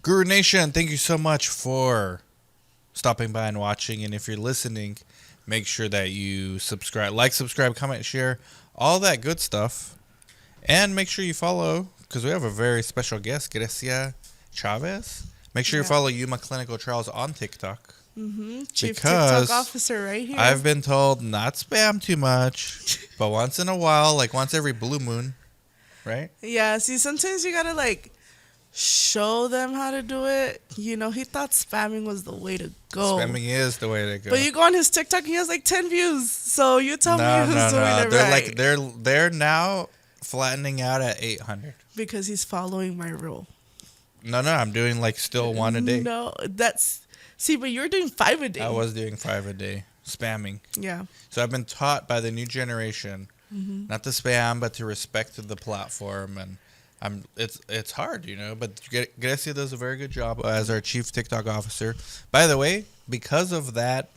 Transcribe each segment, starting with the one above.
Guru Nation, thank you so much for stopping by and watching. And if you're listening, make sure that you subscribe, comment, share, all that good stuff. And make sure you follow, because we have a very special guest, Grecia Chavez. Make sure you follow Yuma Clinical Trials on TikTok. Chief TikTok officer right here. I've been told not spam too much, but once in a while, like once every blue moon, right? Yeah, see, sometimes you gotta show them how to do it. You know, he thought spamming was the way to go. Spamming is the way to go. But you go on his TikTok, he has 10 views. So you tell me who's doing it right. They're now flattening out at 800 because he's following my rule. No, I'm doing still one a day. No, but you're doing 5 a day. I was doing 5 a day, spamming. Yeah. So I've been taught by the new generation not to spam, but to respect the platform, and it's hard, But Grecia does a very good job as our chief TikTok officer. By the way, because of that,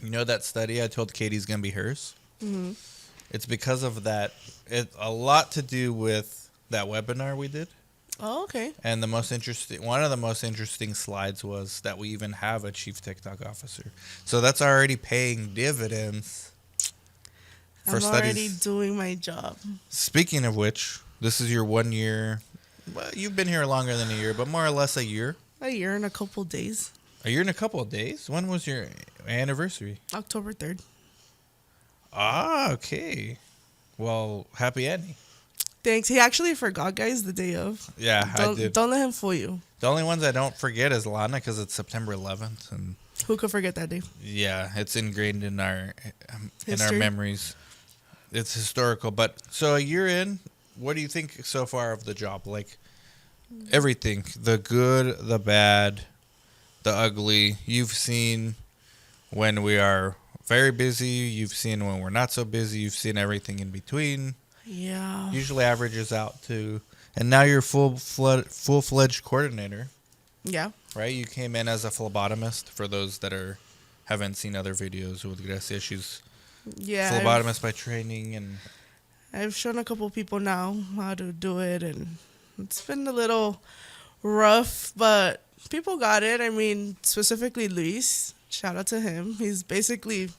that study I told Katie's gonna be hers. It's because of that. It's a lot to do with that webinar we did. Oh, okay. And one of the most interesting slides was that we even have a chief TikTok officer. So that's already paying dividends for I'm studies. already doing my job. Speaking of which, this is your 1 year. Well, you've been here longer than a year, but more or less a year. A year and a couple days. A year and a couple of days? When was your anniversary? October 3rd. Ah, okay. Well, happy ending. Thanks. He actually forgot, guys, the day of. Yeah, I did. Don't let him fool you. The only ones I don't forget is Lana because it's September 11th, and who could forget that day? Yeah, it's ingrained in our memories. It's historical. But so a year in, what do you think so far of the job? Everything, the good, the bad, the ugly. You've seen when we are very busy. You've seen when we're not so busy. You've seen everything in between. Yeah. Usually averages out to, and now you're full-fledged coordinator. Yeah. Right? You came in as a phlebotomist. For those that haven't seen other videos with Grecia, she's phlebotomist by training, and I've shown a couple people now how to do it, and it's been a little rough, but people got it. I mean, specifically Luis. Shout out to him. He's basically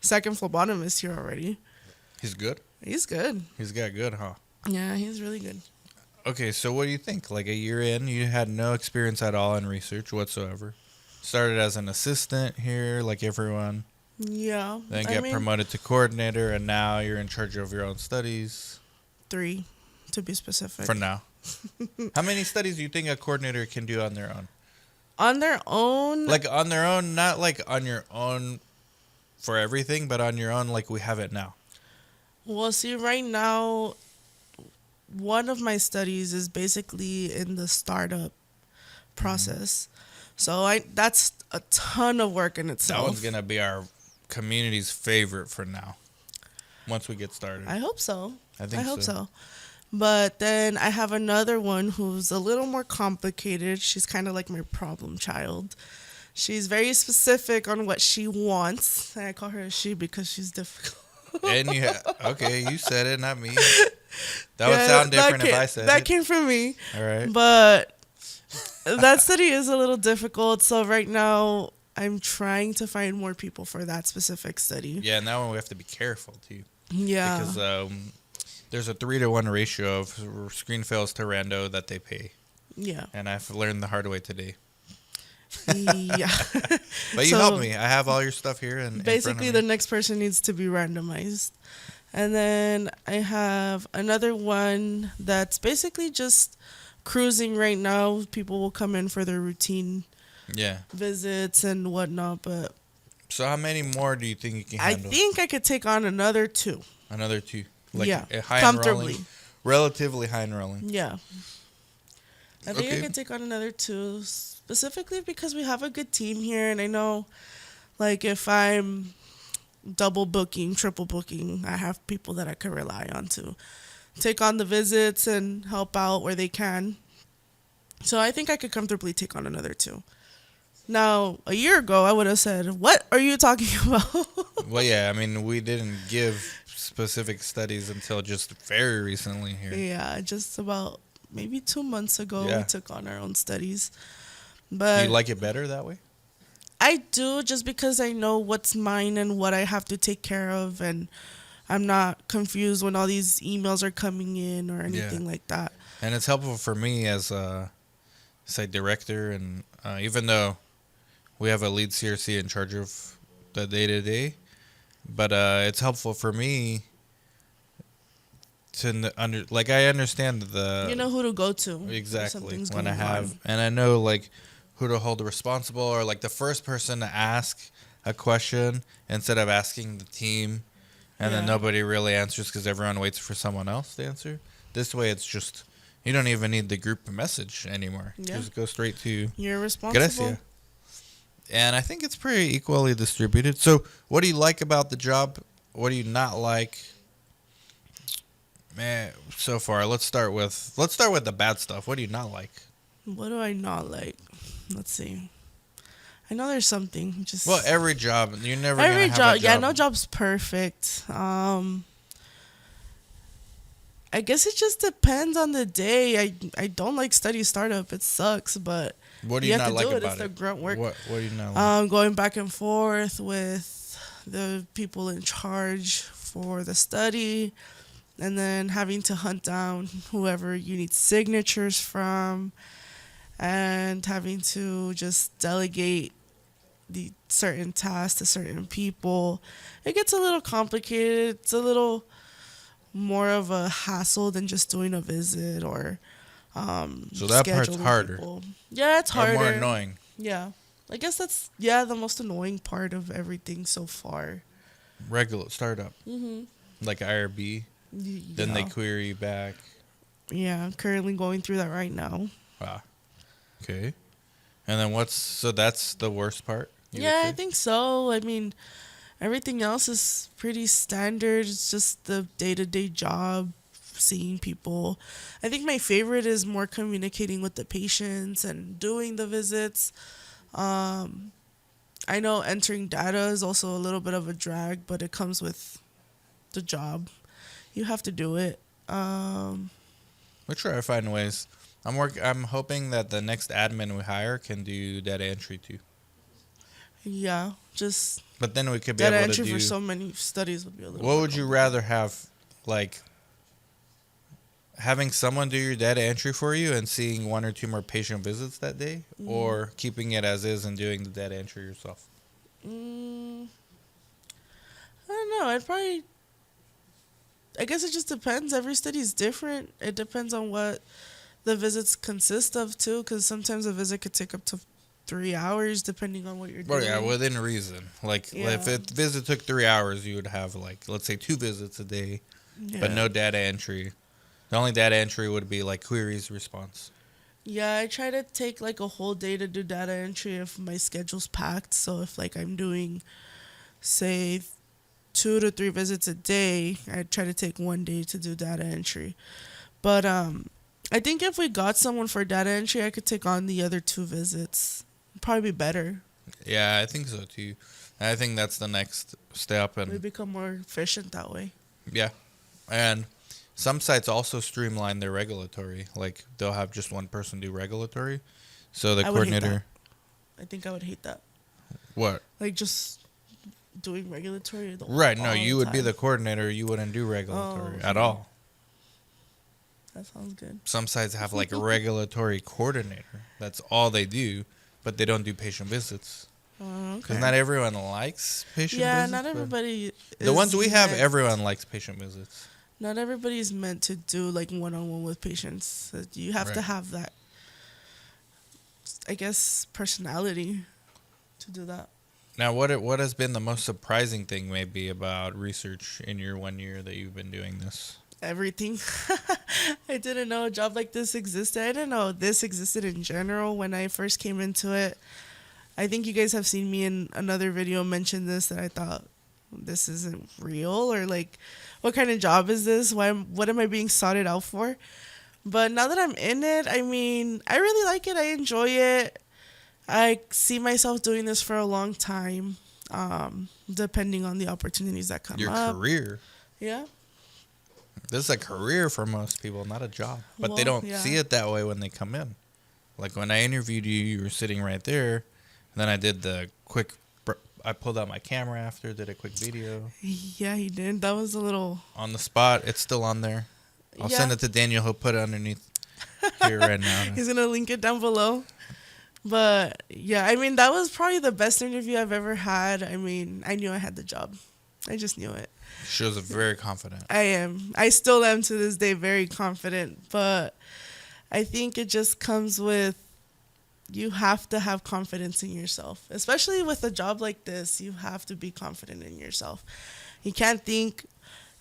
second phlebotomist here already. He's good? He's good. He's got good, huh? Yeah, he's really good. Okay, so what do you think? A year in, you had no experience at all in research whatsoever. Started as an assistant here, like everyone. Yeah. Then got promoted to coordinator, and now you're in charge of your own studies. 3, to be specific. For now. How many studies do you think a coordinator can do on their own? On their own? On their own, not on your own for everything, but on your own like we have it now. Well, see, right now, one of my studies is basically in the startup process. So that's a ton of work in itself. That one's going to be our community's favorite for now, once we get started. I hope so. I hope so. But then I have another one who's a little more complicated. She's kind of like my problem child. She's very specific on what she wants. And I call her a she because she's difficult. And you said it, not me. That would sound different if I said it. That came from me. All right. But that study is a little difficult. So right now, I'm trying to find more people for that specific study. Yeah, and that one we have to be careful, too. Yeah. Because there's a 3-to-1 ratio of screen fails to rando that they pay. Yeah. And I've learned the hard way today. Yeah. But you helped me. I have all your stuff here. And basically, the next person needs to be randomized. And then I have another one that's basically just cruising right now. People will come in for their routine visits and whatnot. But so how many more do you think you can handle? I think I could take on another 2. Another 2? High comfortably. Enrolling, relatively high enrolling. Yeah. I think I could take on another 2, specifically because we have a good team here. And I know, if I'm double booking, triple booking, I have people that I could rely on to take on the visits and help out where they can. So I think I could comfortably take on another 2. Now, a year ago, I would have said, what are you talking about? Well, yeah, I mean, we didn't give specific studies until just very recently here. Yeah, just about maybe 2 months ago. Yeah. We took on our own studies. Do But you like it better that way? I do, just because I know what's mine and what I have to take care of, and I'm not confused when all these emails are coming in or Yeah. anything like that. And it's helpful for me as a site director, and even though we have a lead CRC in charge of the day to day, but it's helpful for me to like I understand You know who to go to if exactly something's when going I have, on. and I know like who to hold responsible, or like the first person to ask a question instead of asking the team, and then Yeah. nobody really answers because everyone waits for someone else to answer. This way, it's just you don't even need the group message anymore. Yeah. Just go straight to You're responsible. Gracia. And I think it's pretty equally distributed. So, what do you like about the job? What do you not like? Man, so far, let's start with the bad stuff. What do you not like? What do I not like? Let's see. I know there's something. Just Well, every job, you're never every gonna have job. a job. Yeah, no job's perfect. I guess it just depends on the day. I don't like study startup. It sucks, but What do you you have not to like do it. about It's the it? grunt work. What do you not like? Going back and forth with the people in charge for the study, and then having to hunt down whoever you need signatures from, and having to just delegate the certain tasks to certain people. It gets a little complicated. It's a little more of a hassle than just doing a visit or So that part's scheduling harder. people. Yeah, it's Or harder. more annoying. Yeah. I guess that's the most annoying part of everything so far. Regular startup, Mm-hmm. like IRB. Then they query you back. Yeah, I'm currently going through that right now. Ah, okay. And then so that's the worst part? you would Yeah, I say? think so. I mean, everything else is pretty standard. It's just the day-to-day job, seeing people. I think my favorite is more communicating with the patients and doing the visits. I know entering data is also a little bit of a drag, but it comes with the job. You have to do it. We'll try to find ways. I'm hoping that the next admin we hire can do data entry too. Yeah, just But then we could be data able to entry do. for so many studies would be a little. What more would you complicated. rather have, like having someone do your data entry for you and seeing one or two more patient visits that day, or keeping it as is and doing the data entry yourself? I don't know. I'd probably. I guess it just depends. Every study is different. It depends on what the visits consist of too, because sometimes a visit could take up to 3 hours depending on what you're Well, doing. yeah, within reason. Like, if Yeah. a visit took 3 hours, you would have, like, let's say 2 visits a day, but no data entry. The only data entry would be, like, queries response. Yeah, I try to take like a whole day to do data entry if my schedule's packed. So if like I'm doing, say, 2 to 3 visits a day, I try to take one day to do data entry. But I think if we got someone for data entry, I could take on the other 2 visits. Probably be better. Yeah, I think so, too. I think that's the next step. We And, become more efficient that way. yeah. And some sites also streamline their regulatory. Like, they'll have just one person do regulatory. So the I would hate coordinator... I think I would hate that. What? Like just doing regulatory. Right, no, all you would be time. the coordinator. You wouldn't do regulatory at okay. all. That sounds good. Some sites have like a regulatory coordinator. That's all they do, but they don't do patient visits. Because Okay. not everyone likes patient Yeah, visits. not but everybody. The is ones we have, meant- everyone likes patient visits. Not everybody's meant to do like one-on-one with patients. You have to Right. have that, I guess, personality to do that. Now, what has been the most surprising thing maybe about research in your 1 year that you've been doing this? Everything. I didn't know a job like this existed. I didn't know this existed in general when I first came into it. I think you guys have seen me in another video mention this, that I thought this isn't real, or like, what kind of job is this? What am I being sought out for? But now that I'm in it, I mean, I really like it. I enjoy it. I see myself doing this for a long time, depending on the opportunities that come Your up. career. Yeah. This is a career for most people, not a job. But they Well, don't yeah. see it that way when they come in. Like when I interviewed you, you were sitting right there. And then I did the quick. I pulled out my camera after, did a quick video Yeah, he did. That was a little. on the spot. It's still on there. I'll Yeah. send it to Daniel. He'll put it underneath here right now. He's gonna link it down below. But yeah, I mean that was probably the best interview I've ever had. I mean, I knew I had the job. I just knew it. She was very confident. I am. I still am to this day very confident, but I think it just comes with you have to have confidence in yourself. Especially with a job like this, you have to be confident in yourself. You can't think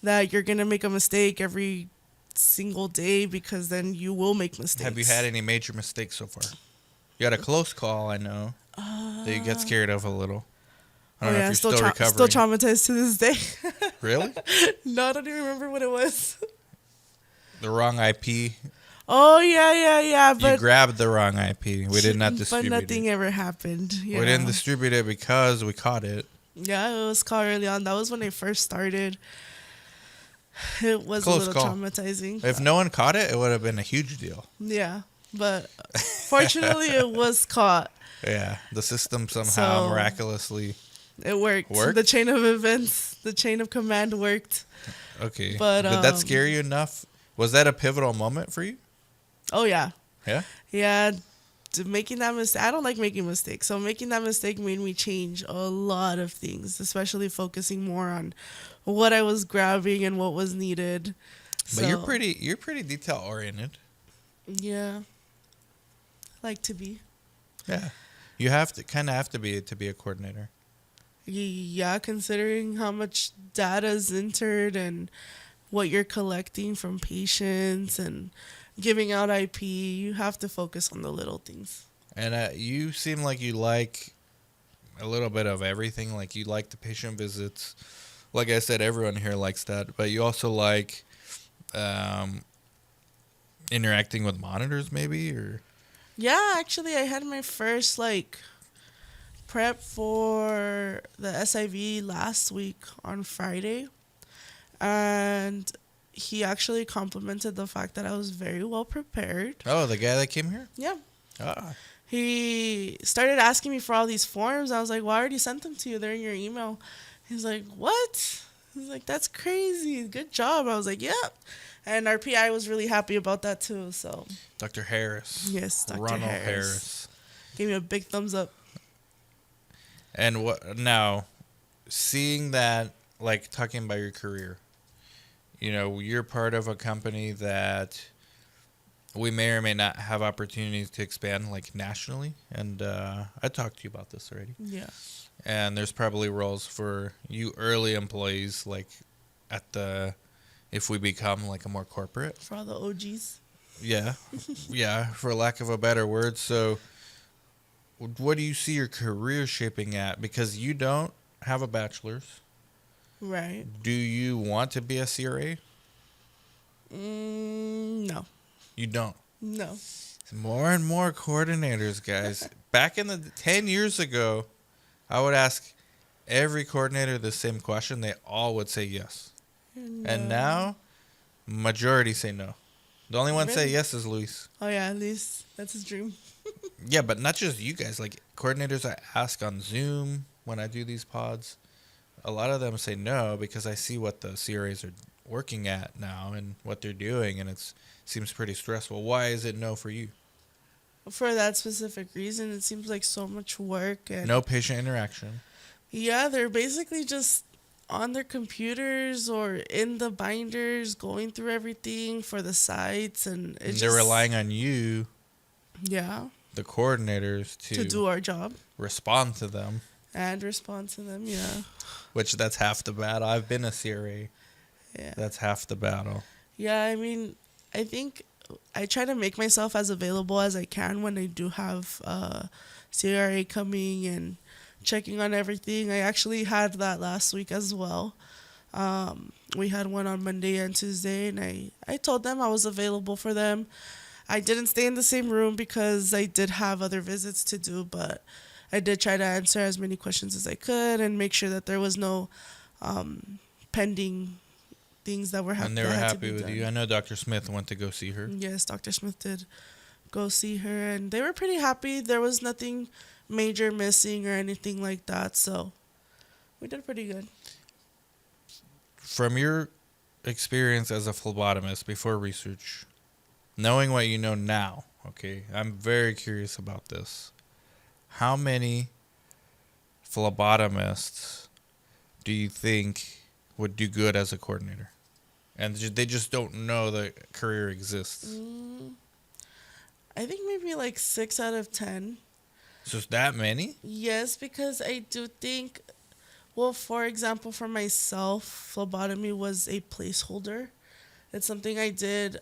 that you're going to make a mistake every single day because then you will make mistakes. Have you had any major mistakes so far? You had a close call, I know, that you get scared of a little. I don't know if you're still recovering. Still traumatized to this day. Really? No, I don't even remember what it was. The wrong IP. Oh, yeah. But You grabbed the wrong IP. We did not distribute But nothing it. ever happened. We didn't distribute it because we caught it. Yeah, it was caught early on. That was when I first started. It was Close a little call. traumatizing. If no one caught it, it would have been a huge deal. Yeah, but fortunately it was caught. Yeah, the system somehow So- miraculously. It worked. Worked? The chain of events, the chain of command worked. Okay. But, Did that scare you enough? Was that a pivotal moment for you? Oh, yeah. Yeah? Yeah, making that mistake. I don't like making mistakes. So making that mistake made me change a lot of things, especially focusing more on what I was grabbing and what was needed. But you're pretty detail oriented. Yeah. I like to be. Yeah. You have to be a coordinator. Yeah, considering how much data is entered and what you're collecting from patients and giving out IP, you have to focus on the little things. And you seem like you like a little bit of everything. Like you like the patient visits. Like I said, everyone here likes that. But you also like interacting with monitors, maybe, or Yeah, actually, I had my first prep for the SIV last week on Friday, and he actually complimented the fact that I was very well prepared. oh, the guy that came here. Yeah. Ah, He started asking me for all these forms. I was like, well, I already sent them to you. They're in your email. He's like, what? He's like, that's crazy. Good job. I was like, yep. And our PI was really happy about that too. So, Dr. Harris. yes, Dr. Ronald Harris. Gave me a big thumbs up. And what now? Seeing that, like talking about your career, you're part of a company that we may or may not have opportunities to expand, like nationally. And I talked to you about this already. Yeah. And there's probably roles for you early employees, like if we become like a more corporate. For all the OGs. Yeah. Yeah, for lack of a better word. So what do you see your career shaping at? Because you don't have a bachelor's. Right. Do you want to be a CRA? No. You don't. No. More and more coordinators, guys. Back in the 10 years ago, I would ask every coordinator the same question. They all would say yes. And now, majority say no. The only one say Really? yes is Luis. Oh, yeah, at least that's his dream. Yeah, but not just you guys. Like coordinators I ask on Zoom when I do these pods, a lot of them say no because I see what the CRAs are working at now and what they're doing, and it seems pretty stressful. Why is it no for you? For that specific reason, it seems like so much work. And No patient interaction. yeah, they're basically just on their computers or in the binders going through everything for the sites. And And they're relying on you, yeah, the coordinators, to do our job respond to them, and respond to them. Yeah. which that's half the battle. I've been a CRA. Yeah. That's half the battle. Yeah, I mean, I think I try to make myself as available as I can when I do have CRA coming and checking on everything. I actually had that last week as well. We had one on Monday and Tuesday, and I told them I was available for them. I didn't stay in the same room because I did have other visits to do, but I did try to answer as many questions as I could and make sure that there was no pending things that were And they were happy with you. I know Dr. Smith went to go see her. Yes, Dr. Smith did go see her, and they were pretty happy. There was nothing major missing or anything like that, so we did pretty good. From your experience as a phlebotomist before research, knowing what you know now, okay, I'm very curious about this. How many phlebotomists do you think would do good as a coordinator? And they just don't know the career exists. I think maybe like 6 out of 10. So it's that many? Yes, because I do think, well, for example, for myself, phlebotomy was a placeholder. It's something I did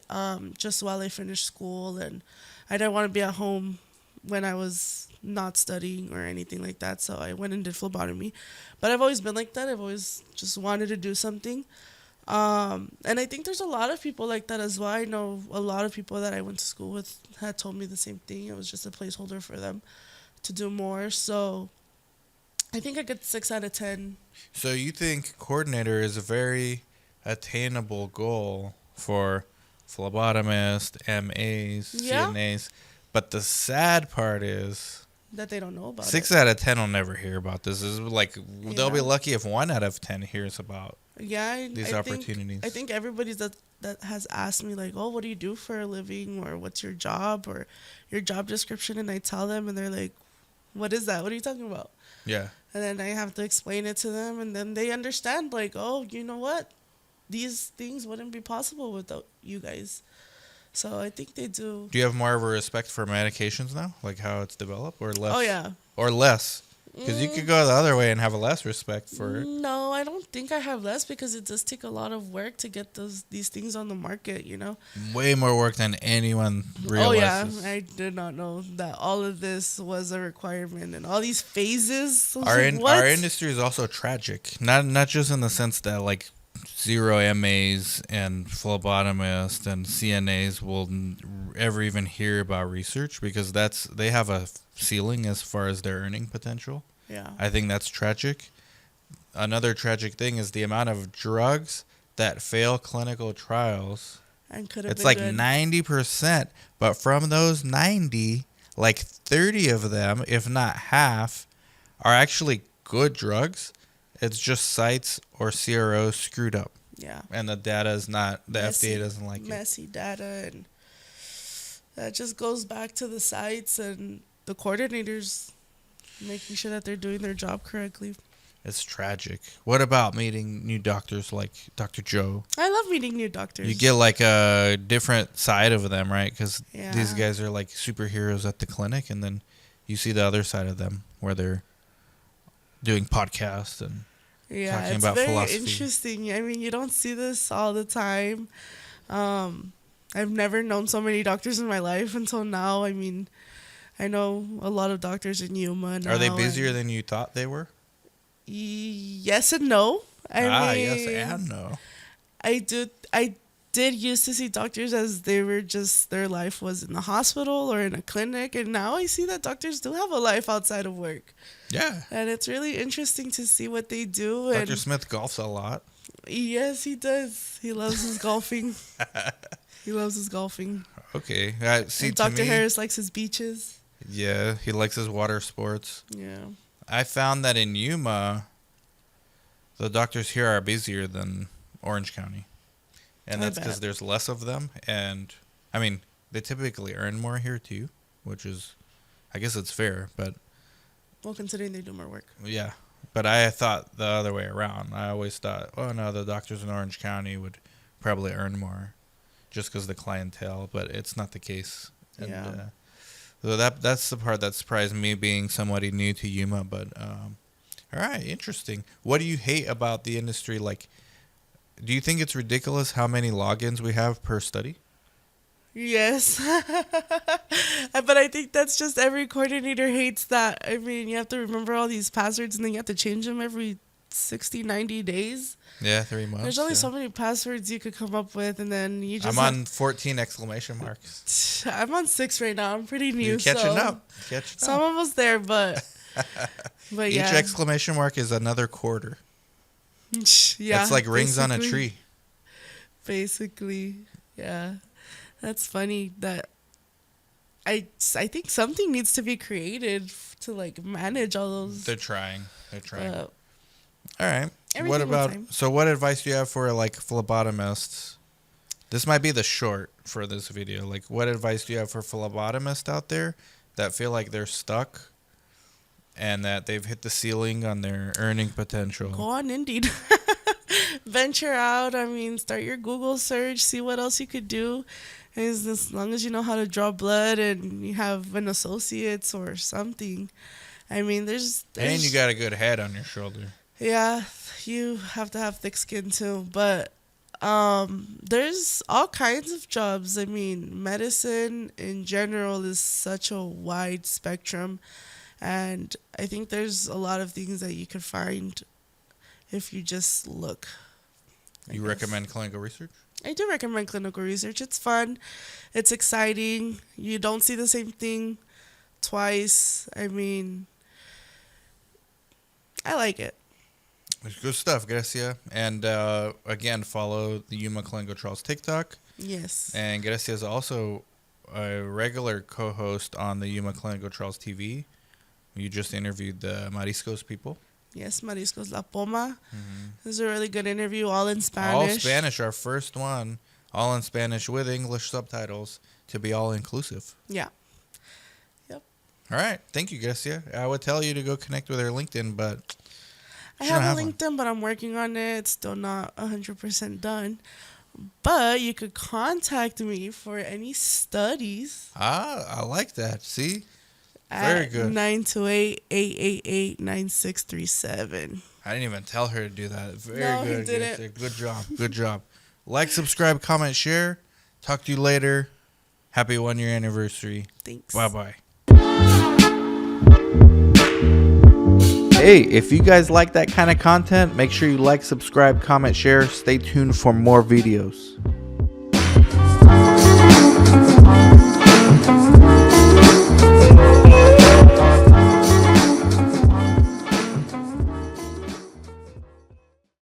just while I finished school, and I didn't want to be at home when I was not studying or anything like that, so I went and did phlebotomy. But I've always been like that. I've always just wanted to do something. And I think there's a lot of people like that as well. I know a lot of people that I went to school with had told me the same thing. It was just a placeholder for them to do more. So I think I get 6 out of 10. So you think coordinator is a very attainable goal for phlebotomists, MAs, Yeah. CNAs. But the sad part is That they don't know about 6 it. out of 10 will never hear about this. This is like they'll be Yeah. lucky if 1 out of 10 hears about Yeah, these opportunities. I think everybody that has asked me like, oh, what do you do for a living, or what's your job, or your job description, and I tell them, and they're like, what is that? What are you talking about? Yeah. And then I have to explain it to them, and then they understand like, oh, you know what? These things wouldn't be possible without you guys. So I think they do. Do you have more of a respect for medications now, like how it's developed, or less? Oh yeah. Or less? Because you could go the other way and have a less respect for it. No, I don't think I have less, because it does take a lot of work to get these things on the market, Way more work than anyone Oh yeah, realizes. I did not know that all of this was a requirement and all these phases. I was Our like, what? our industry is also tragic. Not just in the sense that like 0 MAs and phlebotomists and CNAs will ever even hear about research, because they have a ceiling as far as their earning potential. Yeah. I think that's tragic. Another tragic thing is the amount of drugs that fail clinical trials. And could have It's been like good. 90%, but from those 90, like 30 of them, if not half, are actually good drugs. It's just sites or CROs screwed up. Yeah. And the data is not, the Messy- FDA doesn't like it. Messy data, and that just goes back to the sites and the coordinators making sure that they're doing their job correctly. It's tragic. What about meeting new doctors like Dr. Joe? I love meeting new doctors. You get like a different side of them, right? Because Yeah. these guys are like superheroes at the clinic, and then you see the other side of them where they're doing podcasts and Yeah, talking it's about very philosophy. interesting. I mean, you don't see this all the time. I've never known so many doctors in my life until now. I mean, I know a lot of doctors in Yuma now. Are they busier than you thought they were? Yes and no. I mean, yes and no. I did used to see doctors as they were just, their life was in the hospital or in a clinic, and now I see that doctors do have a life outside of work. Yeah. And it's really interesting to see what they do. Dr. And Smith golfs a lot. yes, he does. He loves his golfing. He loves his golfing. Okay. See, And to Dr. me, Harris likes his beaches. yeah, he likes his water sports. Yeah. I found that in Yuma, the doctors here are busier than Orange County. And I that's because bet. there's less of them. And, I mean, they typically earn more here, too, which is, I guess it's fair. But, Well, considering they do more work. yeah. But I thought the other way around. I always thought, oh, no, the doctors in Orange County would probably earn more just because of the clientele. But it's not the case. And, Yeah. so that's the part that surprised me, being somebody new to Yuma. But all right, interesting. What do you hate about the industry? Like, do you think it's ridiculous how many logins we have per study? Yes. But I think that's just every coordinator hates that. I mean, you have to remember all these passwords, and then you have to change them every 60, 90 days. Yeah, 3 months. There's only yeah. so many passwords you could come up with, and then you just I'm on 14 exclamation marks. I'm on 6 right now. I'm pretty new. You're catching so up. So I'm almost there, but Each yeah. exclamation mark is another quarter. Yeah. It's like rings on a basically. tree. Basically, yeah. That's funny that I think something needs to be created to like manage all those. They're trying. Uh, All right. everything What with about, time. so what advice do you have for like phlebotomists? This might be the short for this video. Like, what advice do you have for phlebotomists out there that feel like they're stuck and that they've hit the ceiling on their earning potential? Go on Indeed. Venture out. I mean, start your Google search. See what else you could do. As long as you know how to draw blood and you have an associate's or something. I mean, there's And you got a good head on your shoulder. yeah, you have to have thick skin too. But there's all kinds of jobs. I mean, medicine in general is such a wide spectrum. And I think there's a lot of things that you could find if you just look. You recommend clinical research? I do recommend clinical research. It's fun. It's exciting. You don't see the same thing twice. I mean, I like it. It's good stuff, Gracia. And again, follow the Yuma Clinical Trials TikTok. Yes. And Gracia is also a regular co-host on the Yuma Clinical Trials TV. You just interviewed the Mariscos people. Yes, Mariscos La Poma. Mm-hmm. This is a really good interview, all in Spanish. All Spanish, our first one. All in Spanish with English subtitles to be all inclusive. Yeah. Yep. All right. Thank you, Gracia. I would tell you to go connect with her LinkedIn, but I have a LinkedIn, but I'm working on it. It's still not 100% done. But you could contact me for any studies. I like that. See? Very good. 928-888-9637. I didn't even tell her to do that. Very No, good. he didn't. Gracia. Good job. Good job. Like, subscribe, comment, share. Talk to you later. Happy 1-year anniversary. Thanks. Bye-bye. Hey, if you guys like that kind of content, make sure you like, subscribe, comment, share. Stay tuned for more videos.